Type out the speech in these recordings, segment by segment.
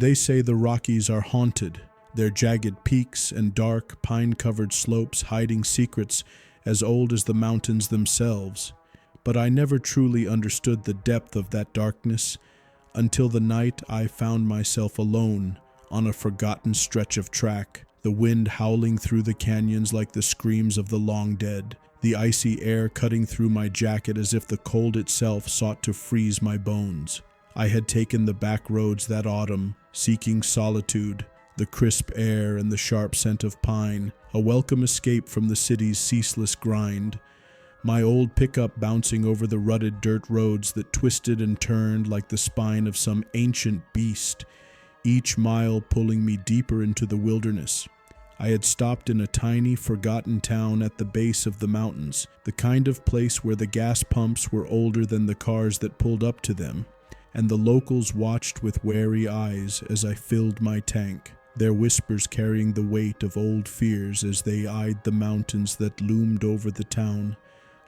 They say the Rockies are haunted, their jagged peaks and dark, pine-covered slopes hiding secrets as old as the mountains themselves. But I never truly understood the depth of that darkness until the night I found myself alone on a forgotten stretch of track, the wind howling through the canyons like the screams of the long dead, the icy air cutting through my jacket as if the cold itself sought to freeze my bones. I had taken the back roads that autumn, seeking solitude, the crisp air and the sharp scent of pine, a welcome escape from the city's ceaseless grind. My old pickup bouncing over the rutted dirt roads that twisted and turned like the spine of some ancient beast, each mile pulling me deeper into the wilderness. I had stopped in a tiny, forgotten town at the base of the mountains, the kind of place where the gas pumps were older than the cars that pulled up to them, and the locals watched with wary eyes as I filled my tank, their whispers carrying the weight of old fears as they eyed the mountains that loomed over the town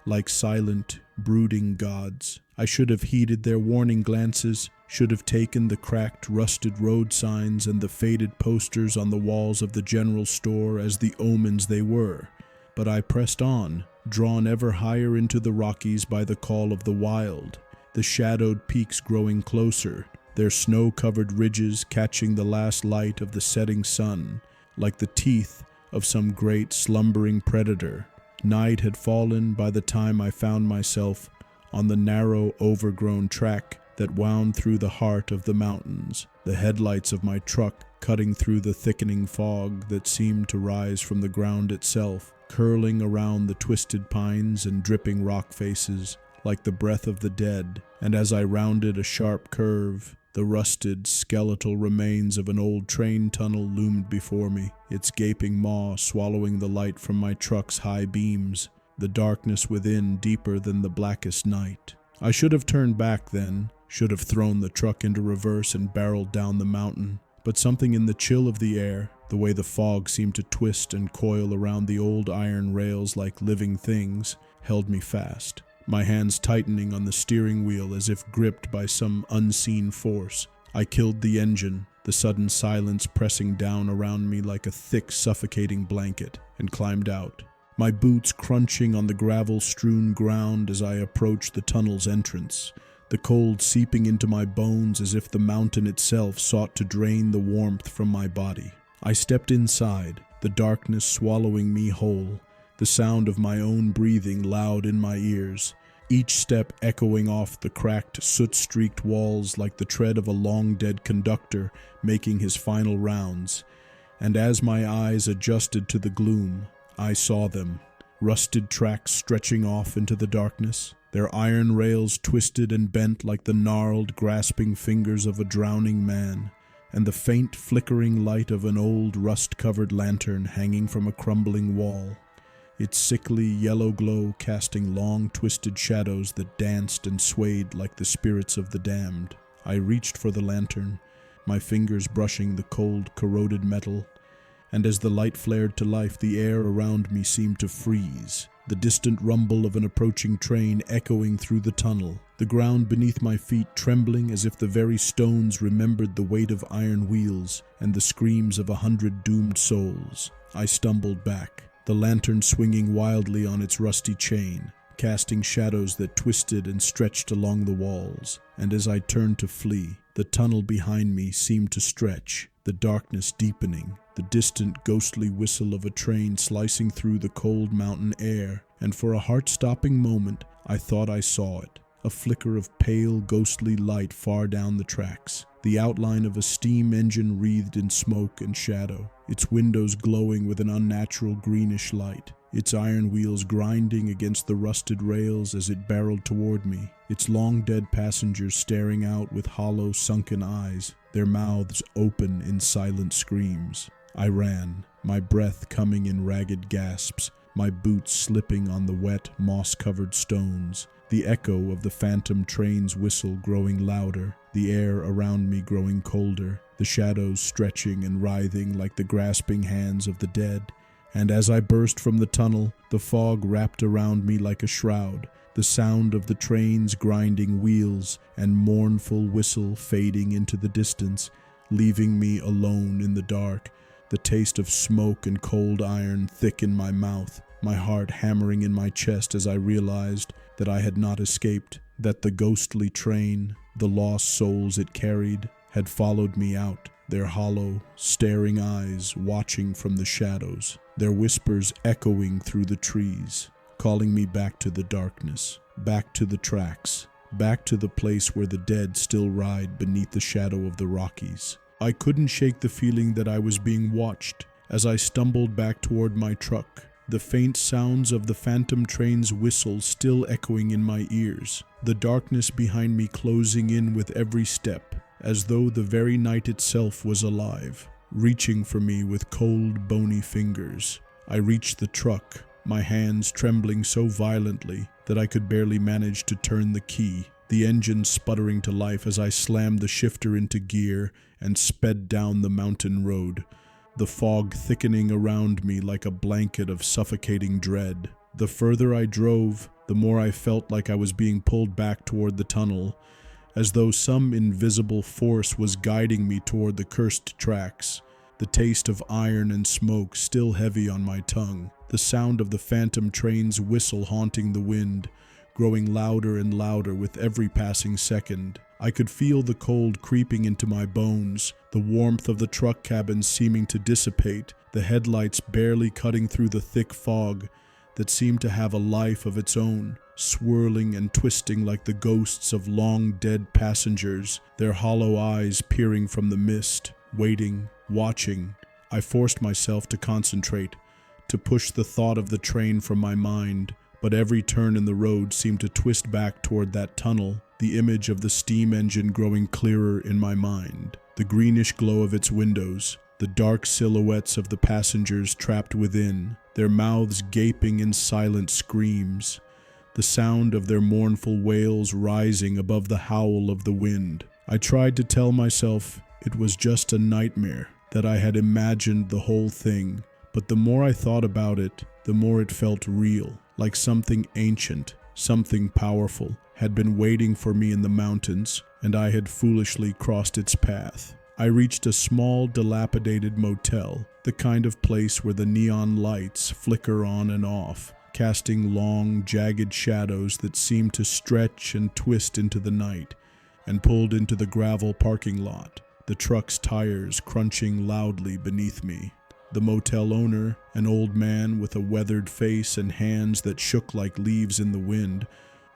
like silent, brooding gods. I should have heeded their warning glances, should have taken the cracked, rusted road signs and the faded posters on the walls of the general store as the omens they were. But I pressed on, drawn ever higher into the Rockies by the call of the wild, the shadowed peaks growing closer, their snow-covered ridges catching the last light of the setting sun, like the teeth of some great slumbering predator. Night had fallen by the time I found myself on the narrow, overgrown track that wound through the heart of the mountains, the headlights of my truck cutting through the thickening fog that seemed to rise from the ground itself, curling around the twisted pines and dripping rock faces like the breath of the dead. And as I rounded a sharp curve, the rusted, skeletal remains of an old train tunnel loomed before me, its gaping maw swallowing the light from my truck's high beams, the darkness within deeper than the blackest night. I should have turned back then, should have thrown the truck into reverse and barreled down the mountain, but something in the chill of the air, the way the fog seemed to twist and coil around the old iron rails like living things, held me fast, my hands tightening on the steering wheel as if gripped by some unseen force. I killed the engine, the sudden silence pressing down around me like a thick, suffocating blanket, and climbed out, my boots crunching on the gravel-strewn ground as I approached the tunnel's entrance, the cold seeping into my bones as if the mountain itself sought to drain the warmth from my body. I stepped inside, the darkness swallowing me whole, the sound of my own breathing loud in my ears, each step echoing off the cracked, soot-streaked walls like the tread of a long-dead conductor making his final rounds. And as my eyes adjusted to the gloom, I saw them, rusted tracks stretching off into the darkness, their iron rails twisted and bent like the gnarled, grasping fingers of a drowning man, and the faint, flickering light of an old, rust-covered lantern hanging from a crumbling wall, its sickly yellow glow casting long, twisted shadows that danced and swayed like the spirits of the damned. I reached for the lantern, my fingers brushing the cold, corroded metal, and as the light flared to life, the air around me seemed to freeze, the distant rumble of an approaching train echoing through the tunnel, the ground beneath my feet trembling as if the very stones remembered the weight of iron wheels and the screams of 100 doomed souls. I stumbled back, the lantern swinging wildly on its rusty chain, casting shadows that twisted and stretched along the walls, and as I turned to flee, the tunnel behind me seemed to stretch, the darkness deepening, the distant ghostly whistle of a train slicing through the cold mountain air, and for a heart-stopping moment I thought I saw it, a flicker of pale, ghostly light far down the tracks, the outline of a steam engine wreathed in smoke and shadow, its windows glowing with an unnatural greenish light, its iron wheels grinding against the rusted rails as it barreled toward me, its long-dead passengers staring out with hollow, sunken eyes, their mouths open in silent screams. I ran, my breath coming in ragged gasps, my boots slipping on the wet, moss-covered stones, the echo of the phantom train's whistle growing louder, the air around me growing colder, the shadows stretching and writhing like the grasping hands of the dead. And as I burst from the tunnel, the fog wrapped around me like a shroud, the sound of the train's grinding wheels and mournful whistle fading into the distance. leaving me alone in the dark, the taste of smoke and cold iron thick in my mouth, my heart hammering in my chest as I realized that I had not escaped, that the ghostly train, the lost souls it carried, had followed me out, their hollow, staring eyes watching from the shadows, their whispers echoing through the trees, calling me back to the darkness, back to the tracks, back to the place where the dead still ride beneath the shadow of the Rockies. I couldn't shake the feeling that I was being watched. As I stumbled back toward my truck, the faint sounds of the phantom train's whistle still echoing in my ears, the darkness behind me closing in with every step, as though the very night itself was alive, reaching for me with cold, bony fingers. I reached the truck, my hands trembling so violently that I could barely manage to turn the key, the engine sputtering to life as I slammed the shifter into gear and sped down the mountain road, the fog thickening around me like a blanket of suffocating dread. The further I drove, the more I felt like I was being pulled back toward the tunnel, as though some invisible force was guiding me toward the cursed tracks, the taste of iron and smoke still heavy on my tongue, the sound of the phantom train's whistle haunting the wind, growing louder and louder with every passing second. I could feel the cold creeping into my bones, the warmth of the truck cabin seeming to dissipate, the headlights barely cutting through the thick fog that seemed to have a life of its own, swirling and twisting like the ghosts of long-dead passengers, their hollow eyes peering from the mist, waiting, watching. I forced myself to concentrate, to push the thought of the train from my mind, but every turn in the road seemed to twist back toward that tunnel, the image of the steam engine growing clearer in my mind, the greenish glow of its windows, the dark silhouettes of the passengers trapped within, their mouths gaping in silent screams, the sound of their mournful wails rising above the howl of the wind. I tried to tell myself it was just a nightmare, that I had imagined the whole thing, but the more I thought about it, the more it felt real, like something ancient, something powerful, had been waiting for me in the mountains, and I had foolishly crossed its path. I reached a small, dilapidated motel, the kind of place where the neon lights flicker on and off, casting long, jagged shadows that seemed to stretch and twist into the night, and pulled into the gravel parking lot, the truck's tires crunching loudly beneath me. The motel owner, an old man with a weathered face and hands that shook like leaves in the wind,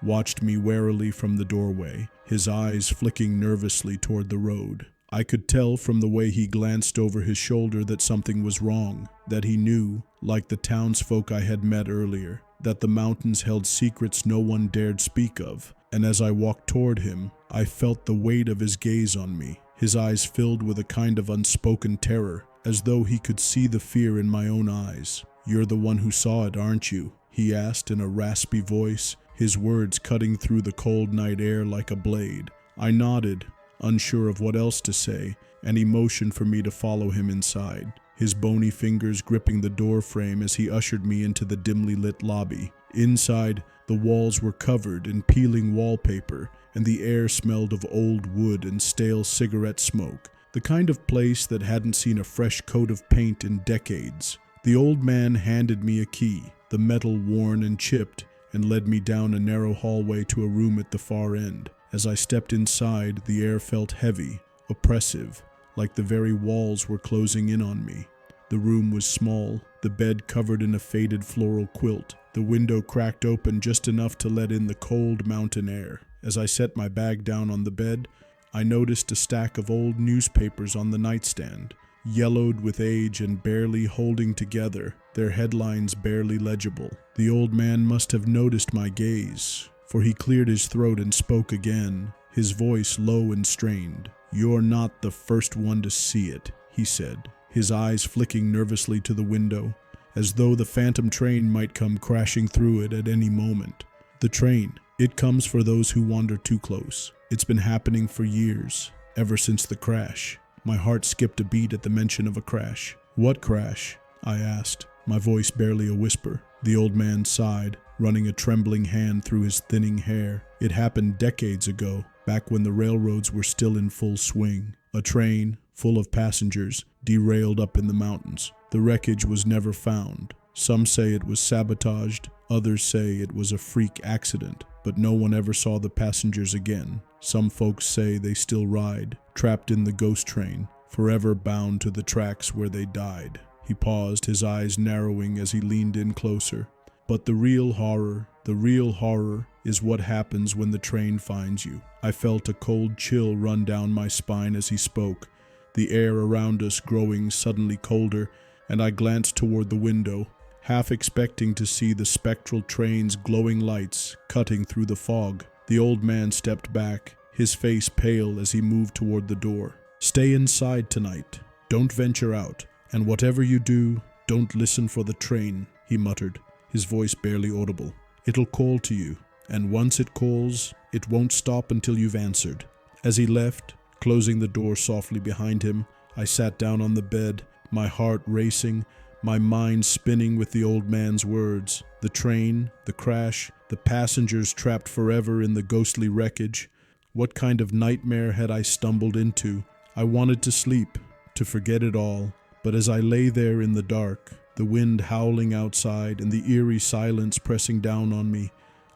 watched me warily from the doorway, his eyes flicking nervously toward the road. I could tell from the way he glanced over his shoulder that something was wrong, that he knew, like the townsfolk I had met earlier, that the mountains held secrets no one dared speak of, and as I walked toward him, I felt the weight of his gaze on me, his eyes filled with a kind of unspoken terror, as though he could see the fear in my own eyes. "You're the one who saw it, aren't you?" he asked in a raspy voice, his words cutting through the cold night air like a blade. I nodded, unsure of what else to say, and he motioned for me to follow him inside, his bony fingers gripping the door frame as he ushered me into the dimly lit lobby. Inside, the walls were covered in peeling wallpaper, and the air smelled of old wood and stale cigarette smoke, the kind of place that hadn't seen a fresh coat of paint in decades. The old man handed me a key, the metal worn and chipped, and led me down a narrow hallway to a room at the far end. As I stepped inside, the air felt heavy, oppressive, like the very walls were closing in on me. The room was small, the bed covered in a faded floral quilt, the window cracked open just enough to let in the cold mountain air. As I set my bag down on the bed, I noticed a stack of old newspapers on the nightstand, yellowed with age and barely holding together, their headlines barely legible. The old man must have noticed my gaze, for he cleared his throat and spoke again, his voice low and strained. "You're not the first one to see it," he said, his eyes flicking nervously to the window, as though the phantom train might come crashing through it at any moment. "The train, it comes for those who wander too close. It's been happening for years, ever since the crash." My heart skipped a beat at the mention of a crash. "What crash?" I asked, my voice barely a whisper. The old man sighed, running a trembling hand through his thinning hair. "It happened decades ago, back when the railroads were still in full swing. A train, full of passengers, derailed up in the mountains. The wreckage was never found. Some say it was sabotaged, others say it was a freak accident, but no one ever saw the passengers again. Some folks say they still ride, trapped in the ghost train, forever bound to the tracks where they died. He paused, his eyes narrowing as he leaned in closer. But the real horror is what happens when the train finds you. I felt a cold chill run down my spine as he spoke, the air around us growing suddenly colder, and I glanced toward the window, half expecting to see the spectral train's glowing lights cutting through the fog. The old man stepped back, his face pale as he moved toward the door. "Stay inside tonight. Don't venture out. And whatever you do, don't listen for the train," he muttered, his voice barely audible. "It'll call to you, and once it calls, it won't stop until you've answered." As he left, closing the door softly behind him, I sat down on the bed, my heart racing, my mind spinning with the old man's words. The train, the crash, the passengers trapped forever in the ghostly wreckage. What kind of nightmare had I stumbled into? I wanted to sleep, to forget it all, but as I lay there in the dark, the wind howling outside and the eerie silence pressing down on me,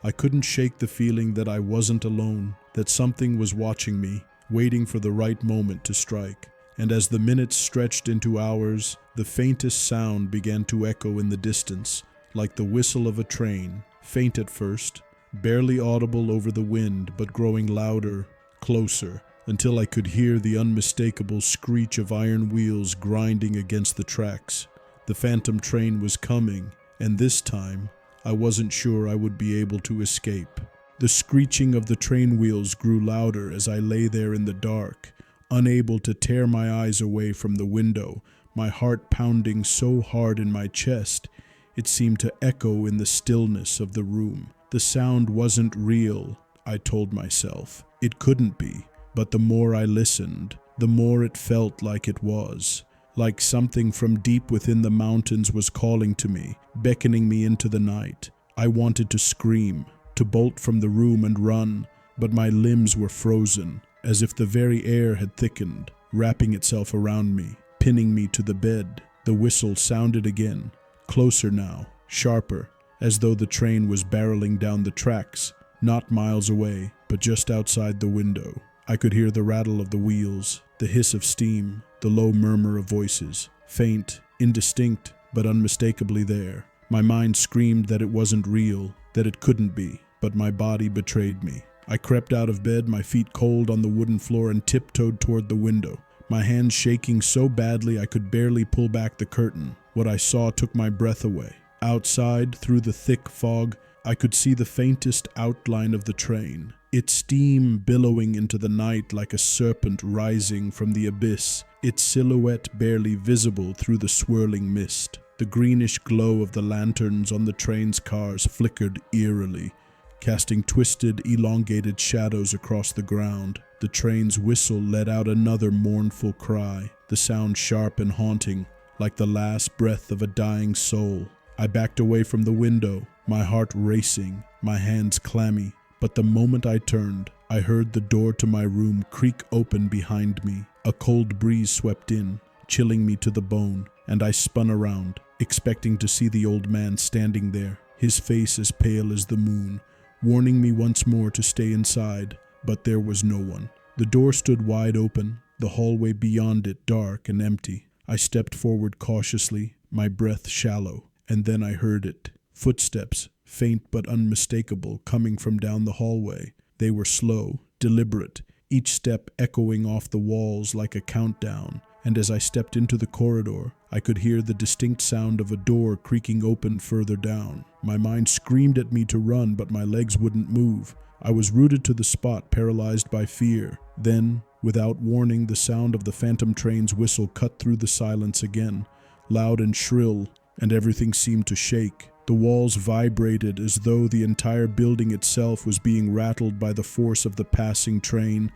I couldn't shake the feeling that I wasn't alone, that something was watching me, waiting for the right moment to strike. And as the minutes stretched into hours, the faintest sound began to echo in the distance, like the whistle of a train, faint at first, barely audible over the wind, but growing louder, closer, until I could hear the unmistakable screech of iron wheels grinding against the tracks. The phantom train was coming, and this time, I wasn't sure I would be able to escape. The screeching of the train wheels grew louder as I lay there in the dark, unable to tear my eyes away from the window, my heart pounding so hard in my chest, it seemed to echo in the stillness of the room. The sound wasn't real, I told myself. It couldn't be. But the more I listened, the more it felt like it was. Like something from deep within the mountains was calling to me, beckoning me into the night. I wanted to scream, to bolt from the room and run, but my limbs were frozen, as if the very air had thickened, wrapping itself around me, pinning me to the bed. The whistle sounded again, closer now, sharper, as though the train was barreling down the tracks, not miles away, but just outside the window. I could hear the rattle of the wheels, the hiss of steam, the low murmur of voices, faint, indistinct, but unmistakably there. My mind screamed that it wasn't real, that it couldn't be, but my body betrayed me. I crept out of bed, my feet cold on the wooden floor, and tiptoed toward the window, my hands shaking so badly I could barely pull back the curtain. What I saw took my breath away. Outside, through the thick fog, I could see the faintest outline of the train, its steam billowing into the night like a serpent rising from the abyss, its silhouette barely visible through the swirling mist. The greenish glow of the lanterns on the train's cars flickered eerily, casting twisted, elongated shadows across the ground. The train's whistle let out another mournful cry, the sound sharp and haunting, like the last breath of a dying soul. I backed away from the window, my heart racing, my hands clammy. But the moment I turned, I heard the door to my room creak open behind me. A cold breeze swept in, chilling me to the bone, and I spun around, expecting to see the old man standing there, his face as pale as the moon, warning me once more to stay inside. But there was no one. The door stood wide open, the hallway beyond it dark and empty. I stepped forward cautiously, my breath shallow, and then I heard it. Footsteps, faint but unmistakable, coming from down the hallway. They were slow, deliberate, each step echoing off the walls like a countdown. And as I stepped into the corridor, I could hear the distinct sound of a door creaking open further down. My mind screamed at me to run, but my legs wouldn't move. I was rooted to the spot, paralyzed by fear. Then, without warning, the sound of the phantom train's whistle cut through the silence again, loud and shrill, and everything seemed to shake. The walls vibrated as though the entire building itself was being rattled by the force of the passing train,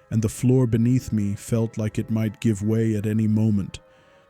and the floor beneath me felt like it might give way at any moment.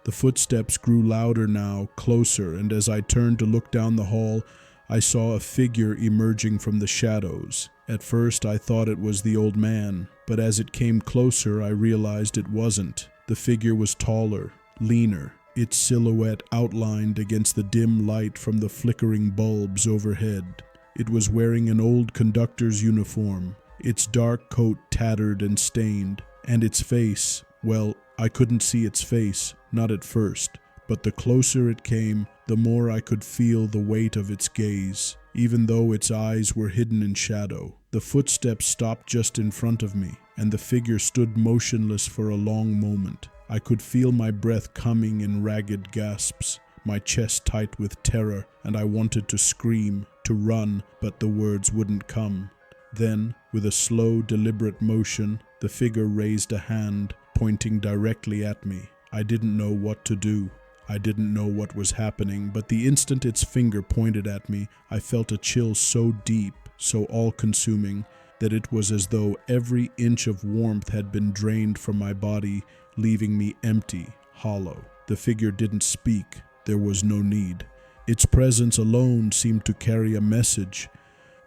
The footsteps grew louder now, closer, and as I turned to look down the hall, I saw a figure emerging from the shadows. At first I thought it was the old man, but as it came closer I realized it wasn't. The figure was taller, leaner, its silhouette outlined against the dim light from the flickering bulbs overhead. It was wearing an old conductor's uniform, its dark coat tattered and stained, and its face, well, I couldn't see its face, not at first, but the closer it came, the more I could feel the weight of its gaze, even though its eyes were hidden in shadow. The footsteps stopped just in front of me, and the figure stood motionless for a long moment. I could feel my breath coming in ragged gasps, my chest tight with terror, and I wanted to scream, to run, but the words wouldn't come. Then, with a slow, deliberate motion, the figure raised a hand, pointing directly at me. I didn't know what to do. I didn't know what was happening, but the instant its finger pointed at me, I felt a chill so deep, so all-consuming, that it was as though every inch of warmth had been drained from my body, leaving me empty, hollow. The figure didn't speak. There was no need. Its presence alone seemed to carry a message,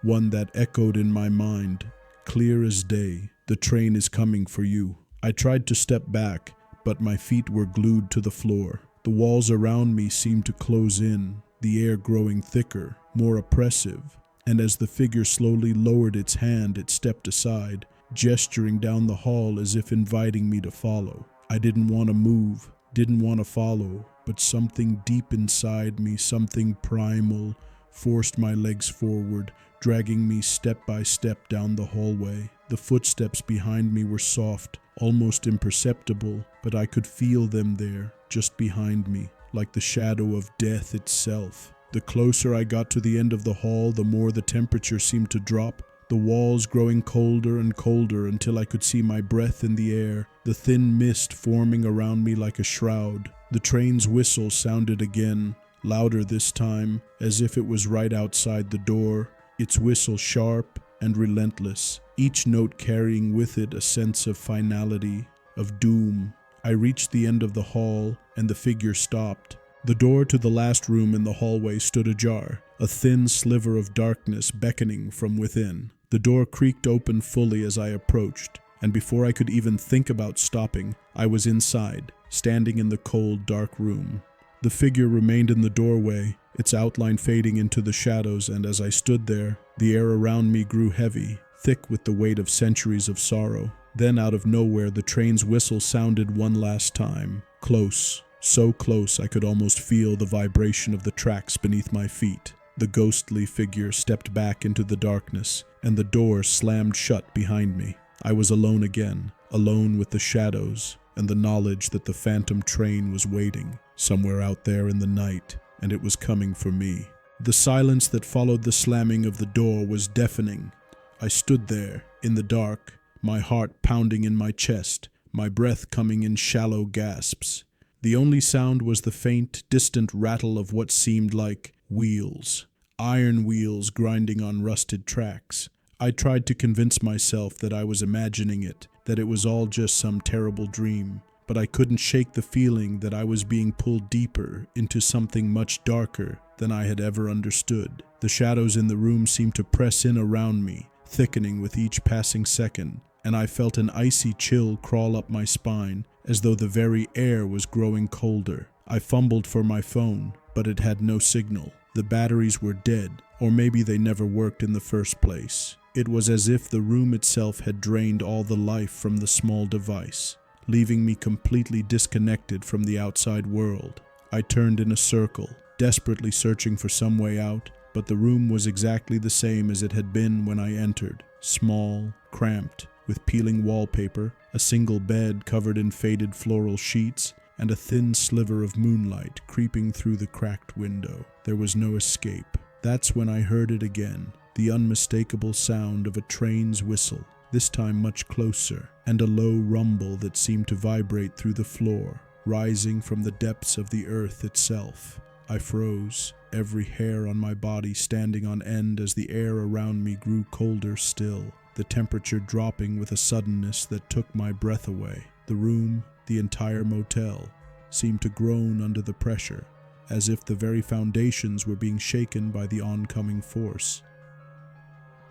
one that echoed in my mind, clear as day. The train is coming for you. I tried to step back, but my feet were glued to the floor. The walls around me seemed to close in, the air growing thicker, more oppressive, and as the figure slowly lowered its hand, it stepped aside, gesturing down the hall as if inviting me to follow. I didn't want to move, didn't want to follow, but something deep inside me, something primal, forced my legs forward, dragging me step by step down the hallway. The footsteps behind me were soft, almost imperceptible, but I could feel them there, just behind me, like the shadow of death itself. The closer I got to the end of the hall, the more the temperature seemed to drop, the walls growing colder and colder until I could see my breath in the air, the thin mist forming around me like a shroud. The train's whistle sounded again, louder this time, as if it was right outside the door, its whistle sharp and relentless, each note carrying with it a sense of finality, of doom. I reached the end of the hall, and the figure stopped. The door to the last room in the hallway stood ajar, a thin sliver of darkness beckoning from within. The door creaked open fully as I approached, and before I could even think about stopping, I was inside, standing in the cold, dark room. The figure remained in the doorway, its outline fading into the shadows, and as I stood there, the air around me grew heavy, thick with the weight of centuries of sorrow. Then, out of nowhere, the train's whistle sounded one last time, close, so close I could almost feel the vibration of the tracks beneath my feet. The ghostly figure stepped back into the darkness, and the door slammed shut behind me. I was alone again, alone with the shadows, and the knowledge that the phantom train was waiting, somewhere out there in the night, and it was coming for me. The silence that followed the slamming of the door was deafening. I stood there, in the dark, my heart pounding in my chest, my breath coming in shallow gasps. The only sound was the faint, distant rattle of what seemed like wheels, iron wheels grinding on rusted tracks. I tried to convince myself that I was imagining it, that it was all just some terrible dream, but I couldn't shake the feeling that I was being pulled deeper into something much darker than I had ever understood. The shadows in the room seemed to press in around me, thickening with each passing second, and I felt an icy chill crawl up my spine, as though the very air was growing colder. I fumbled for my phone, but it had no signal. The batteries were dead, or maybe they never worked in the first place. It was as if the room itself had drained all the life from the small device, leaving me completely disconnected from the outside world. I turned in a circle, desperately searching for some way out, but the room was exactly the same as it had been when I entered, small, cramped, with peeling wallpaper, a single bed covered in faded floral sheets, and a thin sliver of moonlight creeping through the cracked window. There was no escape. That's when I heard it again, the unmistakable sound of a train's whistle, this time much closer, and a low rumble that seemed to vibrate through the floor, rising from the depths of the earth itself. I froze, every hair on my body standing on end as the air around me grew colder still, the temperature dropping with a suddenness that took my breath away. The room, the entire motel, seemed to groan under the pressure, as if the very foundations were being shaken by the oncoming force.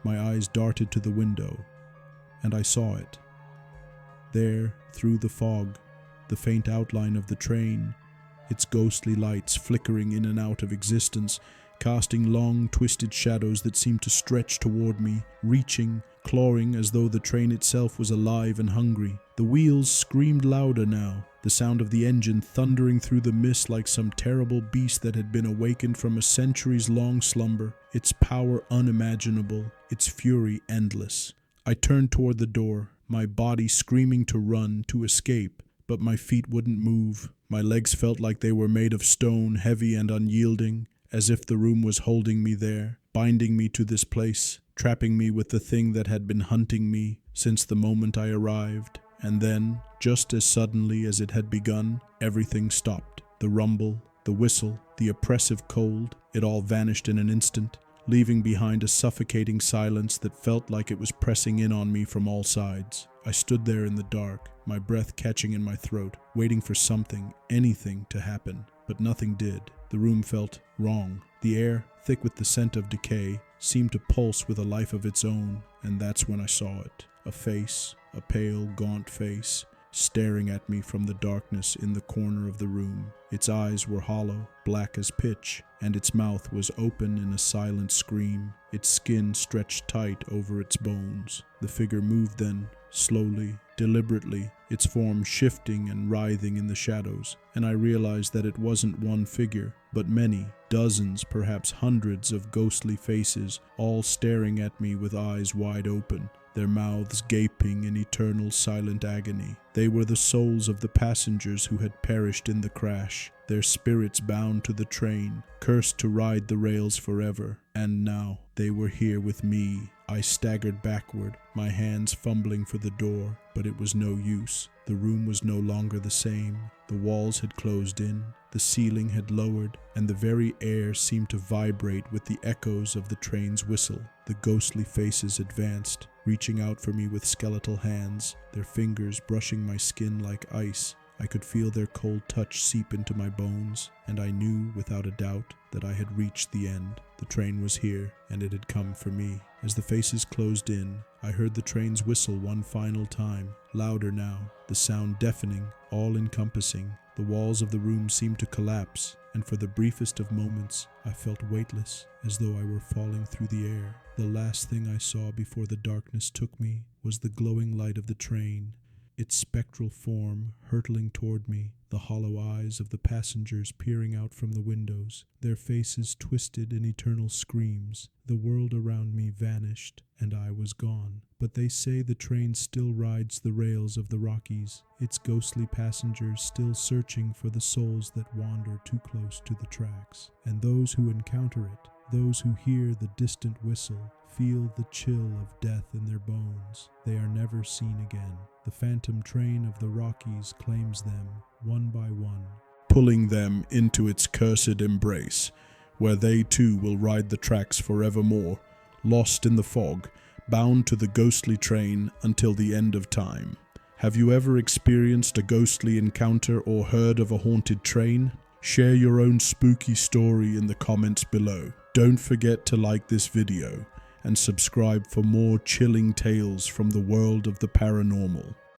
My eyes darted to the window, and I saw it. There, through the fog, the faint outline of the train, its ghostly lights flickering in and out of existence, casting long, twisted shadows that seemed to stretch toward me, reaching, clawing as though the train itself was alive and hungry. The wheels screamed louder now, the sound of the engine thundering through the mist like some terrible beast that had been awakened from a centuries-long slumber, its power unimaginable, its fury endless. I turned toward the door, my body screaming to run, to escape, but my feet wouldn't move. My legs felt like they were made of stone, heavy and unyielding, as if the room was holding me there, binding me to this place, trapping me with the thing that had been hunting me since the moment I arrived. And then, just as suddenly as it had begun, everything stopped. The rumble, the whistle, the oppressive cold, it all vanished in an instant, leaving behind a suffocating silence that felt like it was pressing in on me from all sides. I stood there in the dark, my breath catching in my throat, waiting for something, anything to happen. But nothing did. The room felt wrong. The air, thick with the scent of decay, seemed to pulse with a life of its own, and that's when I saw it. A face, a pale, gaunt face, staring at me from the darkness in the corner of the room. Its eyes were hollow, black as pitch, and its mouth was open in a silent scream. Its skin stretched tight over its bones. The figure moved then, slowly, deliberately, its form shifting and writhing in the shadows, and I realized that it wasn't one figure, but many, dozens, perhaps hundreds of ghostly faces, all staring at me with eyes wide open, their mouths gaping in eternal silent agony. They were the souls of the passengers who had perished in the crash, their spirits bound to the train, cursed to ride the rails forever. And now they were here with me. I staggered backward, my hands fumbling for the door, but it was no use. The room was no longer the same. The walls had closed in, the ceiling had lowered, and the very air seemed to vibrate with the echoes of the train's whistle. The ghostly faces advanced, reaching out for me with skeletal hands, their fingers brushing my skin like ice. I could feel their cold touch seep into my bones, and I knew without a doubt that I had reached the end. The train was here, and it had come for me. As the faces closed in, I heard the train's whistle one final time, louder now, the sound deafening, all-encompassing. The walls of the room seemed to collapse, and for the briefest of moments, I felt weightless, as though I were falling through the air. The last thing I saw before the darkness took me was the glowing light of the train, its spectral form hurtling toward me, the hollow eyes of the passengers peering out from the windows, their faces twisted in eternal screams. The world around me vanished, and I was gone. But they say the train still rides the rails of the Rockies, its ghostly passengers still searching for the souls that wander too close to the tracks. And those who encounter it, those who hear the distant whistle, feel the chill of death in their bones. They are never seen again. The phantom train of the Rockies claims them, one by one, pulling them into its cursed embrace, where they too will ride the tracks forevermore, lost in the fog, bound to the ghostly train until the end of time. Have you ever experienced a ghostly encounter or heard of a haunted train? Share your own spooky story in the comments below. Don't forget to like this video and subscribe for more chilling tales from the world of the paranormal.